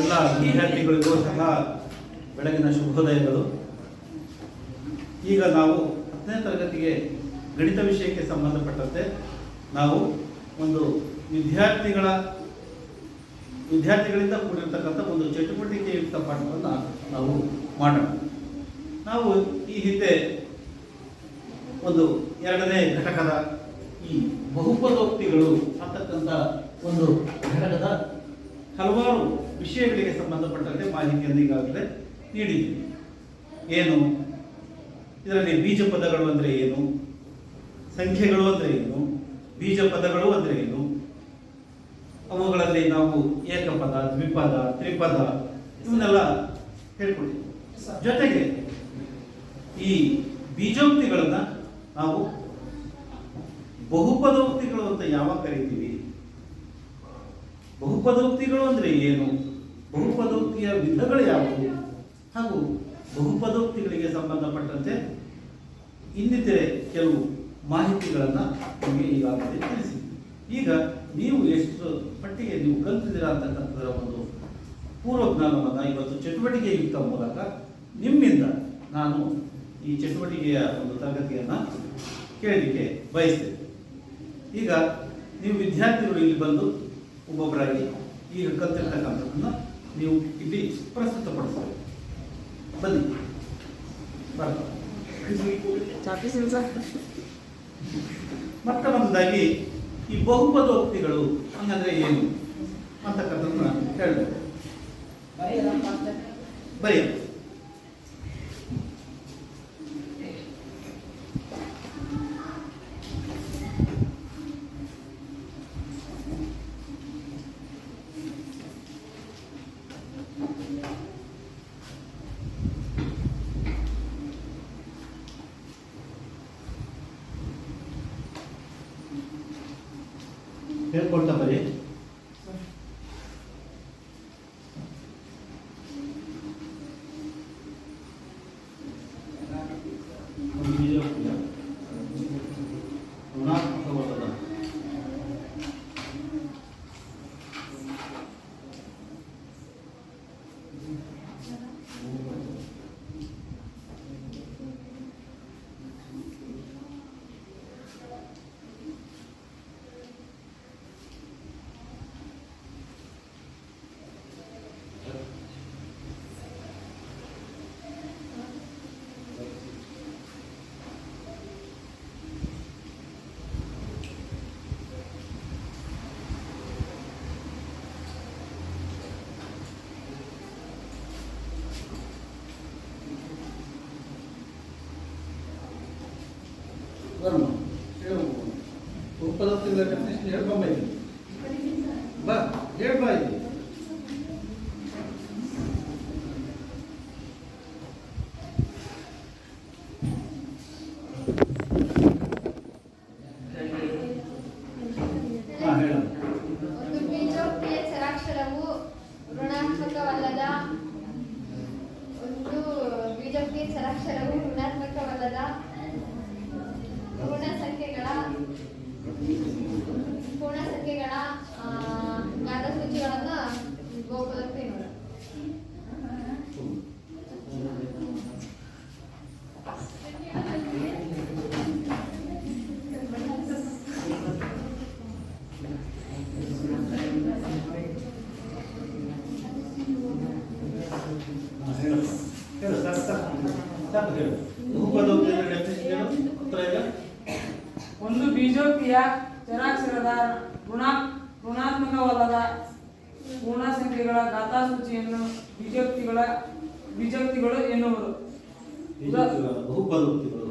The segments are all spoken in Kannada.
ಎಲ್ಲ ವಿದ್ಯಾರ್ಥಿಗಳಿಗೂ ಸಹ ಬೆಳಗಿನ ಶುಭೋದಯಗಳು. ಈಗ ನಾವು 10ನೇ ತರಗತಿಗೆ ಗಣಿತ ವಿಷಯಕ್ಕೆ ಸಂಬಂಧಪಟ್ಟಂತೆ ನಾವು ಒಂದು ವಿದ್ಯಾರ್ಥಿಗಳಿಂದ ಕೂಡಿರ್ತಕ್ಕಂಥ ಒಂದು ಚಟುವಟಿಕೆಯುಕ್ತ ಪಾಠವನ್ನು ನಾವು ಮಾಡೋಣ. ನಾವು ಈ ಹಿಂದೆ ಒಂದು 2ನೇ ಘಟಕದ ಈ ಬಹುಪದೋಕ್ತಿಗಳು ಅಂತಕ್ಕಂಥ ಒಂದು ಘಟಕದ ಹಲವಾರು ವಿಷಯಗಳಿಗೆ ಸಂಬಂಧಪಟ್ಟಂತೆ ಮಾಹಿತಿಯನ್ನು ಈಗಾಗಲೇ ನೀಡಿದ್ದೀವಿ. ಏನು ಇದರಲ್ಲಿ ಬೀಜ ಪದಗಳು ಅಂದರೆ ಏನು, ಸಂಖ್ಯೆಗಳು ಅಂದರೆ ಏನು, ಬೀಜ ಪದಗಳು ಅಂದರೆ ಏನು, ಅವುಗಳಲ್ಲಿ ನಾವು ಏಕಪದ, ದ್ವಿಪದ, ತ್ರಿಪದ ಇವನ್ನೆಲ್ಲ ಹೇಳ್ಕೊಳ್ತೀವಿ. ಜೊತೆಗೆ ಈ ಬೀಜೋಕ್ತಿಗಳನ್ನ ನಾವು ಬಹುಪದೋಕ್ತಿಗಳು ಅಂತ ಯಾವಾಗ ಕರಿತೀವಿ, ಬಹುಪದೋಕ್ತಿಗಳು ಅಂದರೆ ಏನು, ಬಹುಪದೋಕ್ತಿಯ ವಿಧಗಳು ಯಾವುವು, ಹಾಗೂ ಬಹುಪದೋಕ್ತಿಗಳಿಗೆ ಸಂಬಂಧಪಟ್ಟಂತೆ ಇನ್ನಿತರೆ ಕೆಲವು ಮಾಹಿತಿಗಳನ್ನು ನಿಮಗೆ ಈಗಾಗಲೇ ತಿಳಿಸಿದ್ವಿ. ಈಗ ನೀವು ಎಷ್ಟು ಮಟ್ಟಿಗೆ ನೀವು ಕಲಿತಿದ್ದೀರಾ ಅಂತಕ್ಕಂಥದ್ರ ಒಂದು ಪೂರ್ವಜ್ಞಾನವನ್ನು ಇವತ್ತು ಚಟುವಟಿಕೆಯುಕ್ತ ಮೂಲಕ ನಿಮ್ಮಿಂದ ನಾನು ಈ ಚಟುವಟಿಕೆಯ ಒಂದು ತರಗತಿಯನ್ನು ಕೇಳಲಿಕ್ಕೆ ಬಯಸ್ತೇನೆ. ಈಗ ನೀವು ವಿದ್ಯಾರ್ಥಿಗಳು ಇಲ್ಲಿ ಬಂದು ಒಬ್ಬೊಬ್ಬರಾಗಿ ಈಗ ಕಲ್ತಿರ್ತಕ್ಕಂಥದ್ದನ್ನು ನೀವು ಇಲ್ಲಿ ಪ್ರಸ್ತುತಪಡಿಸಬೇಕು. ಬನ್ನಿ ಮತ್ತೆ ಒಂದಾಗಿ ಈ ಬಹುಪದೋಕ್ತಿಗಳು ಹಂಗಂದ್ರೆ ಏನು ಅಂತಕ್ಕಂಥದ್ದನ್ನ ಹೇಳಬೇಕು. ಬರೀ ಹೇಳ್ಕೊಳ್ತಾ ಬರೀ. ಋಣಾತ್ಮಕವಾದ ಬಹುಪದೋಕ್ತಿಗಳ ಡೆಫಿನೇಷನ್ ಹೇಳ್ಕೊಂಬ ಬಾ ಹೇಳ್ಬಾ ಇಲ್ಲಿ. ಒಂದು ಬೀಜೋಕ್ತಿಯ ಚರಾಕ್ಷರವು ಋಣಾತ್ಮಕವಲ್ಲದ ಪೂರ್ಣ ಸಂಖ್ಯೆಗಳ ಘಾತಸೂಚಿಗಳನ್ನು ಬಹುಪದೋಕ್ತಿ ನೋಡ. ಒಂದು ಬೀಜೋಕ್ತಿಯ ಚರಾಕ್ಷರದ ಋಣಾತ್ಮಕವಲ್ಲದ ಪೂರ್ಣ ಸಂಖ್ಯೆಗಳ ಘಾತಸೂಚಿಯನ್ನು ಬೀಜೋಕ್ತಿಗಳು ಎನ್ನುವರು. ಬಹುಪದೋಕ್ತಿಗಳು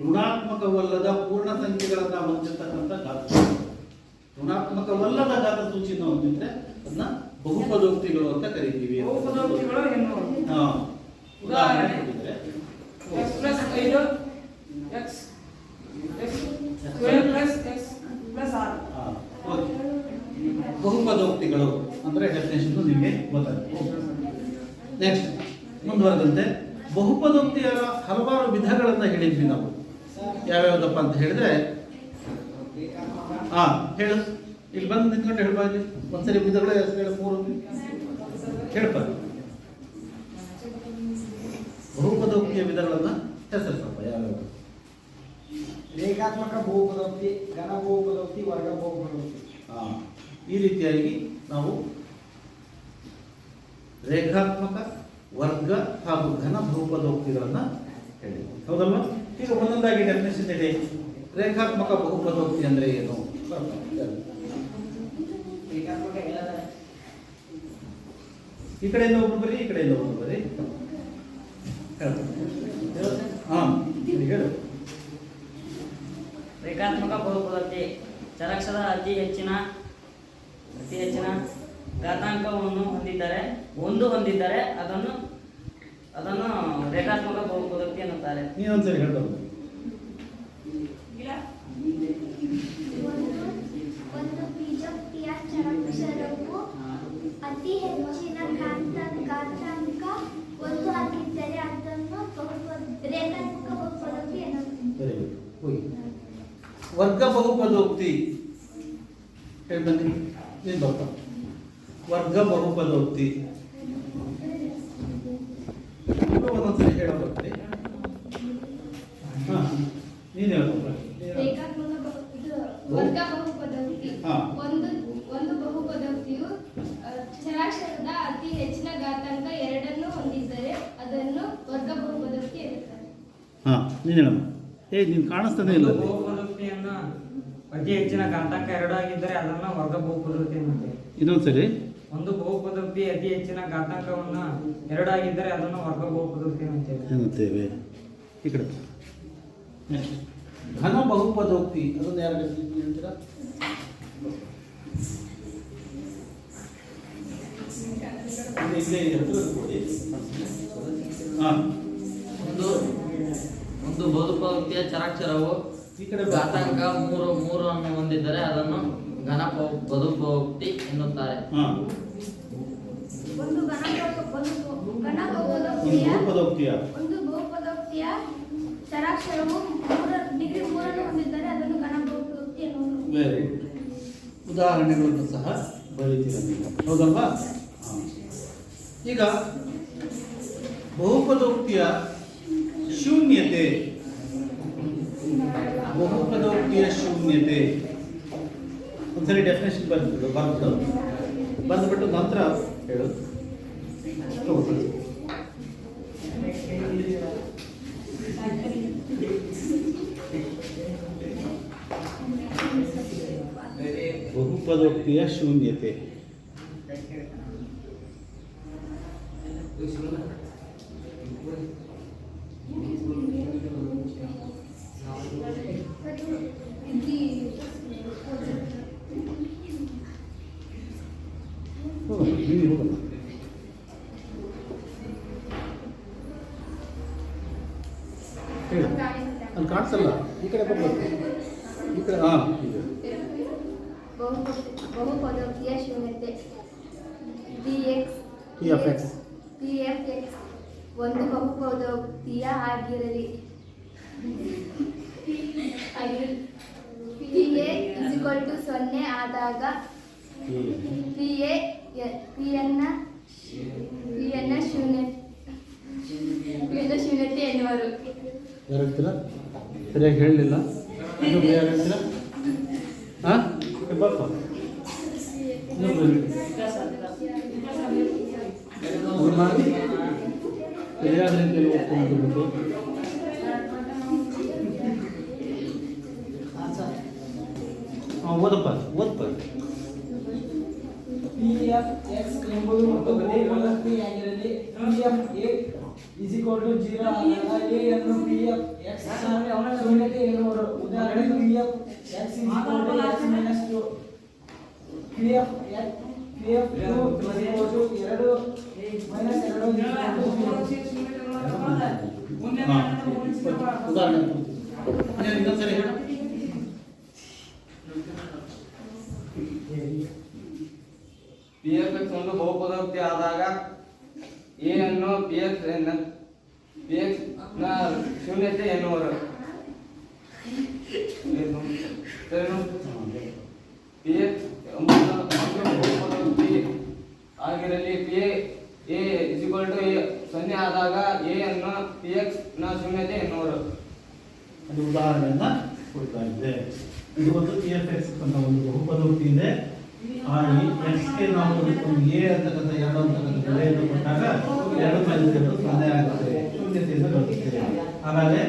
ಋಣಾತ್ಮಕವಲ್ಲದ ಪೂರ್ಣ ಸಂಖ್ಯೆಗಳನ್ನ ಹೊಂದಿರತಕ್ಕಂಥ ಋಣಾತ್ಮಕವಲ್ಲದ ಘಾತಸೂಚಿಯನ್ನು ಹೊಂದಿದ್ರೆ ಅದನ್ನ ಬಹುಪದೋಕ್ತಿಗಳು ಅಂತ ಕರಿತೀವಿ. ಬಹುಪದೋಕ್ತಿಗಳು ಎನ್ನುವರು. ಉದಾಹರಣೆ ಕೊಟ್ಟಿದ್ರೆ x + 5 x ಸ್ಕ್ವೇರ್ + x + 6 ಬಹುಪದೋಕ್ತಿಗಳು ಅಂದ್ರೆ ಡೆಫಿನೇಷನ್ ನಿಮಗೆ ಗೊತ್ತಾಗುತ್ತೆ. ನೆಕ್ಸ್ಟ್ ಮುಂದುವರೆದಂತೆ ಬಹುಪದೋಕ್ತಿಯ ಹಲವಾರು ವಿಧಗಳನ್ನು ಹೇಳಿದ್ವಿ ನಾವು. ಯಾವ್ಯಾವುದಪ್ಪ ಅಂತ ಹೇಳಿದ್ರೆ ಹಾ ಹೇಳು, ಇಲ್ಲಿ ಬಂದು ನಿಂತ್ಕೊಂಡು ಹೇಳ್ಬಾ, ಇಲ್ಲಿ ಒಂದ್ಸರಿ ವಿಧಗಳ ಹೆಸರು ಹೇಳು, 3 ಹೇಳ್ಪ. ಬಹುಪದೋಕ್ತಿಯ ವಿಧಗಳನ್ನ ಹೆಸರಿಸಪ್ಪ ಯಾವ್ಯಾವ? ರೇಖಾತ್ಮಕ ಬಹುಪದೋಕ್ತಿ, ಘನ ಬಹುಪದೋಕ್ತಿ, ವರ್ಗ ಬಹುಪದೋಕ್ತಿ. ಈ ರೀತಿಯಾಗಿ ನಾವು ರೇಖಾತ್ಮಕ, ವರ್ಗ ಹಾಗೂ ಘನ ಬಹುಪದೋಕ್ತಿಗಳನ್ನ ಹೇಳಿ, ಹೌದಲ್ವಾ? ಈಗ ಒಂದೊಂದಾಗಿ ಡೆಫಿನೇಷನ್ ಹೇಳಿ. ರೇಖಾತ್ಮಕ ಬಹುಪದೋಕ್ತಿ ಅಂದ್ರೆ ಏನು? ರೇಖಾತ್ಮಕ ಎಲ್ಲದ ಈ ಕಡೆಯಿಂದ ಒಬ್ರು ಬರೀ, ಈ ಕಡೆಯಿಂದ ಒಬ್ರು ಬರೀ. ಹಾ ಹೇಳು. ರೇಖಾತ್ಮಕ ಬಹುಪದೋಕ್ತಿ ಚರಾಕ್ಷರದ ಅತಿ ಹೆಚ್ಚಿನ ಘಾತಾಂಕವನ್ನು ಹೊಂದಿದ್ದರೆ ಅದನ್ನು ರೇಖಾತ್ಮಕ ಬಹುಪದೋಕ್ತಿ ಎನ್ನುತ್ತಾರೆ. ನೀನೊಂದ್ಸರಿ ಹೇಳ್ಬೋದು. ಒಂದು ಬೀಜೋಕ್ತಿಯ ಚರಾಕ್ಷರವು ಅತಿ ಹೆಚ್ಚಿನ ಘಾತಾಂಕ 1 ಆಗಿದ್ದರೆ ಅದನ್ನು ರೇಖಾತ್ಮಕ ಬಹುಪದೋಕ್ತಿ ಎನ್ನುತ್ತಾರೆ. ಹೋಗಿ ವರ್ಗ ಬಹುಪದೋಕ್ತಿ ಹೇಳಿ ಬನ್ನಿ. ನೀನು ಬರ್ತ ವರ್ಗ ಬಹುಪದೋಕ್ತಿ ಒಂದೊಂದ್ಸರಿ ಹೇಳೋ ಬರ್ತೀವಿ. ಹಾಂ ನೀನು ಹೇಳ್ಬೋದು. ವರ್ಗ ಬಹುಪದೋಕ್ತಿ ಹಾ. ಒಂದು ಬಹುಪದೋಕ್ತಿಯು ಚರಾಕ್ಷರದ ಅತಿ ಹೆಚ್ಚಿನ ಘಾತಾಂಕ 2 ಹೊಂದಿದ್ದರೆ ಅದನ್ನು ವರ್ಗ ಬಹುಪದೋಕ್ತಿ ಎನ್ನುತ್ತಾರೆ. ಹಾಂ ನೀನು ಹೇಳಮ್ಮ. ನೀನು ಕಾಣಿಸ್ತಾನೆ ಇಲ್ಲ. ಒಂದು ಬಹುಪದೋಕ್ತಿಯನ್ನು ಅತಿ ಹೆಚ್ಚಿನ ಘಾತಾಂಕ 2 ಆಗಿದ್ದರೆ ಅದನ್ನು ವರ್ಗ ಬಹುಪದೋಕ್ತಿ ಎನ್ನುತ್ತೇವೆ. ಇನ್ನೊಂದ್ಸರಿ. ಒಂದು ಬಹುಪದೋಕ್ತಿ ಅತಿ ಹೆಚ್ಚಿನ ಘಾತಾಂಕವನ್ನು 2 ಆಗಿದ್ದರೆ ಅದನ್ನು ವರ್ಗ ಬಹುಪದೋಕ್ತಿ ಎನ್ನುತ್ತೇವೆ. ಈ ಕಡೆ ನೆಕ್ಸ್ಟ್ ಘನ ಬಹುಪದೋಕ್ತಿ, ಅದನ್ನು ಯಾರು ಹೇಳ್ತೀರಾ? ಇಲ್ಲೇ ಕೊಡಿ. ಹಾಂ ಒಂದು ಬಹುಪದೋಕ್ತಿಯ ಚರಾಕ್ಷರವು ಈ ಕಡೆ ಘಾತಾಂಕ 3 ಅನ್ನು ಹೊಂದಿದ್ದರೆ ಅದನ್ನು ಘನ ಬಹುಪದೋಕ್ತಿ ಎನ್ನುತ್ತಾರೆ. ಹಾಂ ಒಂದು ಬಹುಪದೋಕ್ತಿಯ ಚರಾಕ್ಷರವು ಡಿಗ್ರಿ 3 ಹೊಂದಿದ್ದರೆ ಅದನ್ನು ಘನ ಬಹುಪದೋಕ್ತಿ ಎನ್ನುವುದು. Very good. ಉದಾಹರಣೆಗಳನ್ನು ಸಹ ಬರೀತೀರ ನೀವು, ಹೌದಲ್ವಾ? ಈಗ ಬಹುಪದೋಕ್ತಿಯ ಶೂನ್ಯತೆ, ಒಂದ್ಸರಿ ಡೆಫಿನೇಷನ್ ಬರೆದ್ಬಿಟ್ಟು ನಂತರ ಹೇಳು. ಬಹುಪದೋಕ್ತಿಯ ಶೂನ್ಯತೆ. ಅಲ್ಲಿ ಕಾಣಿಸಲ್ಲ, ಈ ಕಡೆ ಬರ್ಬೇಕು. ಈ ಕಡೆ ಬಹುಪದೋಕ್ತಿಯ ಶೂನ್ಯತೆ PF(x) ಒಂದು ಬಹುಪದೋಕ್ತಿಯ ಆಗಿರಲಿ. PA=0 ಆದಾಗ Pನ ಶೂನ್ಯತೆ ಎನ್ನುವರು. ಯಾರು ಹೇಳ್ತೀರಾ? ಸರಿಯಾಗಿ ಹೇಳಲಿಲ್ಲ. ಇನ್ನೊಬ್ರು ಯಾರು ಹೇಳ್ತೀರಾ? ಹಾಂ ಬಪ್ಪ ಮಾಡಿ ಸರಿಯಾದ ರೀತಿಯಲ್ಲಿ ಓದ್ಕೊಂಡು ಓದಪ್ಪ. PF(x) ಎಂಬುದು ಒಂದು ಬಹುಪದೋಕ್ತಿಯಾಗಿರಲಿ. PF(a) 0 ಆದಾಗ A ಅನ್ನು PF(x) ಶೂನ್ಯತೆ ಎನ್ನುವರು. ಉದಾಹರಣೆಗೆ PF(x) x-2, PF(2) 2 ಉದಾಹರಣೆ ಇನ್ನೊಂದ್ಸರಿ ಹೇಳು. PF(x) ಒಂದು ಬಹುಪದೋಕ್ತಿ ಆದಾಗ A ಅನ್ನು PX ನ ಶೂನ್ಯತೆ ಎನ್ನುವರು. ಸರಿನಾ? ಪಿ ಎ ಒಂದು ಬಹುಪದೋಕ್ತಿ ಆಗಿರಲಿ P A equal to A 0 ಆದಾಗ ಎ ಅನ್ನು ಪಿ ಎಕ್ಸ್ ನ ಶೂನ್ಯತೆ ಎನ್ನುವರು. ಅದು ಉದಾಹರಣೆಯನ್ನ ಕೊಡ್ತಾ ಇದ್ದೆ. ಇದು ಒಂದು ಪಿ ಎಫ್ ಎಕ್ಸ್ ಅಂತ ಒಂದು ಬಹುಪದೋಕ್ತಿ ಇದೆ. ಆ ಎಕ್ಸ್ಗೆ ನಾವು ಒಂದು ಎ ಅಂತಕ್ಕಂಥ ಎರಡು ಅಂತಕ್ಕಂಥ ಬೆಲೆಯನ್ನು ಕೊಟ್ಟಾಗ ಎರಡು ಬೆಲೆಗಳು 0 ಆಗುತ್ತೆ, ಶೂನ್ಯತೆಯಿಂದ ಬರುತ್ತದೆ. ಹಾಗಾದ್ರೆ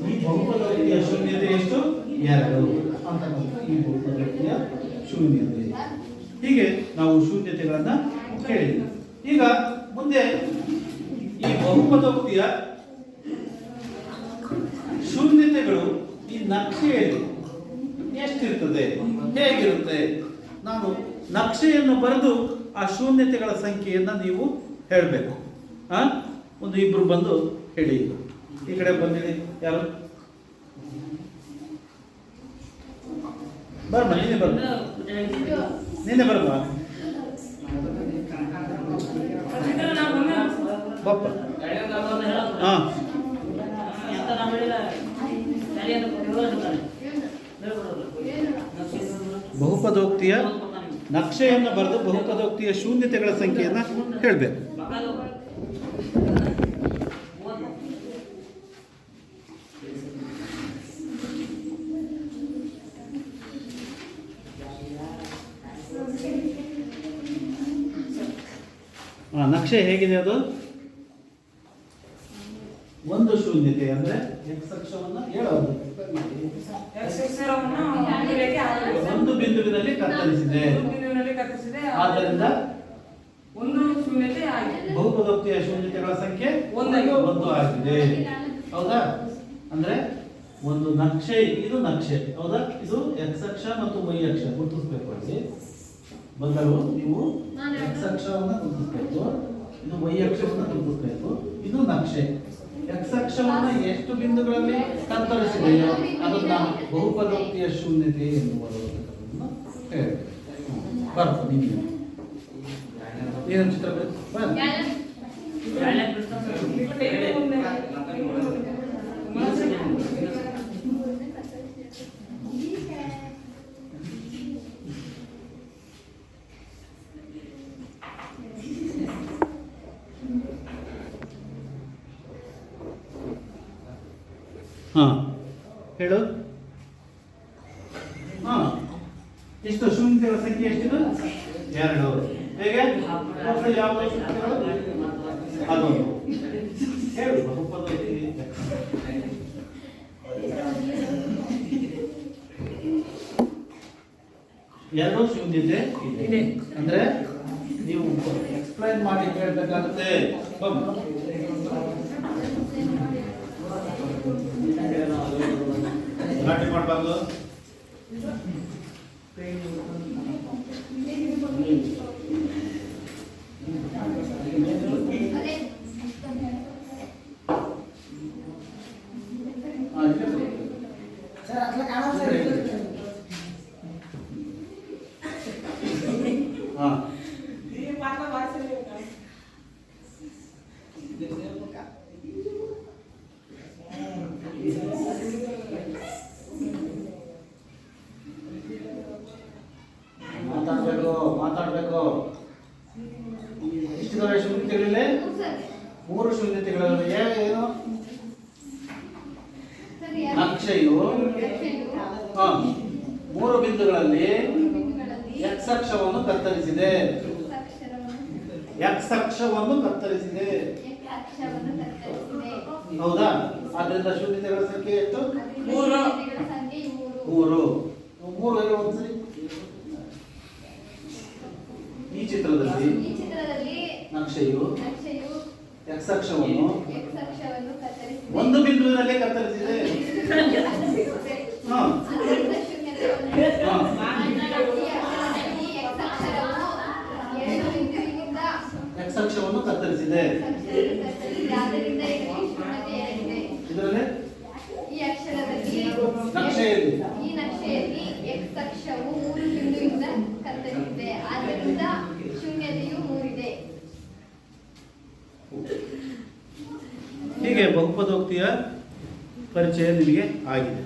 ಈ ಬಹುಪದೋಕ್ತಿಯ ಶೂನ್ಯತೆ ಎಷ್ಟು? 2 ಅಂತಕ್ಕಂಥ ಈ ಬಹುಪದೋಕ್ತಿಯ ಶೂನ್ಯತೆ. ಹೀಗೆ ನಾವು ಶೂನ್ಯತೆಗಳನ್ನ ಹೇಳಿದ್ವಿ. ಈಗ ಮುಂದೆ ಈ ಬಹುಪದೋಕ್ತಿಯ ಶೂನ್ಯತೆಗಳು ಈ ನಕ್ಷೆಯಲ್ಲಿ ಎಷ್ಟಿರ್ತದೆ, ಹೇಗಿರುತ್ತೆ? ನಾನು ನಕ್ಷೆಯನ್ನು ಬರೆದು ಆ ಶೂನ್ಯತೆಗಳ ಸಂಖ್ಯೆಯನ್ನು ನೀವು ಹೇಳಬೇಕು. ಒಂದು ಇಬ್ರು ಬಂದು ಹೇಳಿ. ಈ ಕಡೆ ಬಂದಿರಿ. ಯಾರು ಬರ್ಮ? ನೀನೆ ಬರ್ಮ, ನೀನೆ ಬರ್ಮ ಬಪ್ಪ. ಹಾಂ, ಬಹುಪದೋಕ್ತಿಯ ನಕ್ಷೆಯನ್ನು ಬರೆದು ಬಹುಪದೋಕ್ತಿಯ ಶೂನ್ಯತೆಗಳ ಸಂಖ್ಯೆಯನ್ನು ಹೇಳಬೇಕು. ನಕ್ಷೆ ಹೇಗಿದೆ? ಅದು ಒಂದು ಶೂನ್ಯತೆ ಅಂದ್ರೆ ಎಕ್ಸ್ ಅಕ್ಷವನ್ನು ಹೇಳೋದು ಒಂದು ಬಿಂದುವಿನಲ್ಲಿ ಕತ್ತರಿಸಿದೆ. ಆದ್ದರಿಂದ ಒಂದು ಶೂನ್ಯತೆ ಆಗಿದೆ. ಬಹುಪದೋಕ್ತಿಯ ಶೂನ್ಯತೆಗಳ ಸಂಖ್ಯೆ 1 ಆಗಿದೆ. ಹೌದಾ? ಅಂದ್ರೆ ಒಂದು ನಕ್ಷೆ, ಇದು ನಕ್ಷೆ ಹೌದಾ? ಇದು ಎಕ್ಸ್ ಅಕ್ಷ ಮತ್ತು ವೈ ಅಕ್ಷ ಗುರುತಿಸಬೇಕು. ಅಲ್ಲಿ ಬಂದರು ನೀವು ಎಕ್ಸ್ ಅಕ್ಷವನ್ನು ಗುರುತಿಸಬೇಕು, ಇದು ವೈ ಅಕ್ಷವನ್ನು ಗುರುತಿಸಬೇಕು. ಇದು ನಕ್ಷೆ. ಎಕ್ಸ್ ಅಕ್ಷವನ್ನು ಎಷ್ಟು ಬಿಂದುಗಳಲ್ಲಿ ಕತ್ತರಿಸಿದೆಯೋ ಅದನ್ನು ನಾನು ಬಹುಪದೋಕ್ತಿಯ ಶೂನ್ಯತೆ ಎನ್ನುವುದು ಹೇಳಿ. ಬರ್ತು ನಿಮಗೆ ಏನು ಚಿತ್ರ ಹಾಂ ಹೇಳು. ಹಾಂ, ಎಷ್ಟು ಶೂನ್ಯತೆಗಳ ಸಂಖ್ಯೆ ಎಷ್ಟಿದು? 2. ಹೇಗೆ? ಯಾವ ಶೂನ್ಯತೆಗಳು? ಅದೊಂದು ಹೇಳು. ಬಹುಪದೋಕ್ತಿ ಎರಡು ಶೂನ್ಯತೆ ಇದೆ ಅಂದ್ರೆ ನೀವು ಎಕ್ಸ್ಪ್ಲೈನ್ ಮಾಡಿ ಕೇಳಬೇಕಾಗುತ್ತೆ. ಗಲಾಟೆ ಮಾಡಬಾರ್ದು. ಮಾತಾಡ್ಬೇಕು. ಇಷ್ಟಿದಾವೆ ಶೂನ್ಯತೆಗಳಿವೆ, 3 ಶೂನ್ಯತೆಗಳಿವೆ. ಏನು? ನಕ್ಷೆಯು 3 ಬಿಂದುಗಳಲ್ಲಿ ಎಕ್ಸ್ ಅಕ್ಷವನ್ನು ಕತ್ತರಿಸಿದೆ. ಎಕ್ಸ್ ಅಕ್ಷವನ್ನು ಕತ್ತರಿಸಿದೆ. ಹೌದಾ? ಆದ್ದರಿಂದ ಶೂನ್ಯತೆಗಳ ಸಂಖ್ಯೆ ಎಷ್ಟು? 3. 3 ಒಂದ್ಸರಿ ಈ ಚಿತ್ರದಲ್ಲಿ ನಕ್ಷೆಯು ಎಕ್ಸ್ ಅಕ್ಷವನ್ನು ಒಂದು ಬಿಂದುವಿನಲ್ಲಿ ಕತ್ತರಿಸಿದೆ. ಎಕ್ಸ್ ಅಕ್ಷವನ್ನು ಕತ್ತರಿಸಿದೆ. ಇದರಲ್ಲಿ ನಕ್ಷೆಯಲ್ಲಿ ಈ ನಕ್ಷೆಯಲ್ಲಿ ಎಕ್ಸ್ ಅಕ್ಷವು 3 ಬಿಂದುವಿನಿಂದ ಕತ್ತರಿಸಿದೆ. ಆದ್ದರಿಂದ ಶೂನ್ಯತೆಯು 3 ಇದೆ. ಹೀಗೆ ಬಹುಪದೋಕ್ತಿಯ ಪರಿಚಯ ನಿಮಗೆ ಆಗಿದೆ.